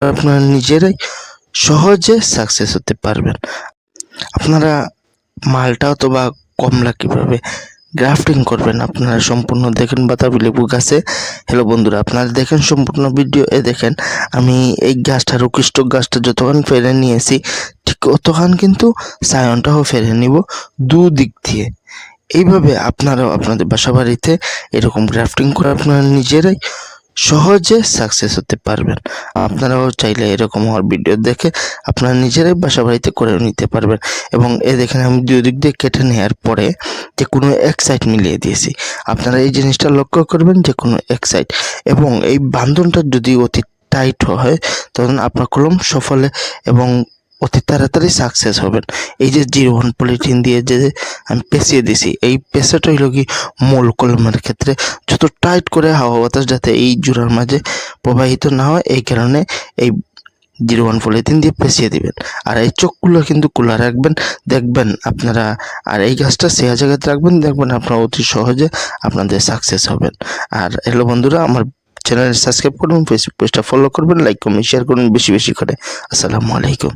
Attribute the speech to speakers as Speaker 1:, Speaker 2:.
Speaker 1: আপনারা নিজেরাই সহজে সাকসেস হতে পারবেন। আপনারা মালটা অথবা কমলা কিভাবে গ্রাফটিং করবেন আপনারা সম্পূর্ণ দেখেন বাতাবি লেবু গাছে। হ্যালো বন্ধুরা, আপনারা দেখেন সম্পূর্ণ ভিডিও। দেখেন আমি এই গাছটা রুকিস্টক গাছটা যতক্ষণ ফেলে নিয়েছি ঠিক অতক্ষণ কিন্তু সায়নটাও ফেলে নিব দুদিক দিয়ে। এইভাবে আপনারাও আপনাদের বাসা বাড়িতে এরকম গ্রাফটিং করে আপনারা নিজেরাই সহজে সাকসেস হতে পারবেন। আপনারাও চাইলে এরকম হওয়ার ভিডিও দেখে আপনারা নিজেরাই বাসা বাড়িতে করে নিতে পারবেন। এবং দেখেন আমি দুই দিক দিয়ে কেটে নেওয়ার পরে যে কোনো এক সাইড মিলিয়ে দিয়েছি। আপনারা এই জিনিসটা লক্ষ্য করবেন যে কোনো এক সাইড, এবং এই বান্ধনটা যদি অতি টাইট হয় তখন আপনার কলম সফলে এবং অতি তাড়াতাড়ি সাকসেস হবেন। এই যে 01 পলিথিন দিয়ে যে আমি পেঁচিয়ে দিছি, এই পেঁচাটা হইল কি মূল কলমের ক্ষেত্রে যত টাইট করে হাওয়া বাতাস যাতে এই জোড়ার মাঝে প্রবাহিত না হয়, এই কারণে এই 01 পলিথিন দিয়ে পেঁচিয়ে দিবেন। আর এই চোখগুলো কিন্তু খোলা রাখবেন, দেখবেন আপনারা। আর এই গাছটা সেয়া জায়গাতে রাখবেন, দেখবেন আপনারা অতি সহজে আপনাদের সাকসেস হবেন। আর হ্যালো বন্ধুরা, আমার চ্যানেল সাবস্ক্রাইব করুন, ফেসবুক পেজটা ফলো করবেন, লাইক কমেন্ট শেয়ার করুন বেশি বেশি করে। আসসালামু আলাইকুম।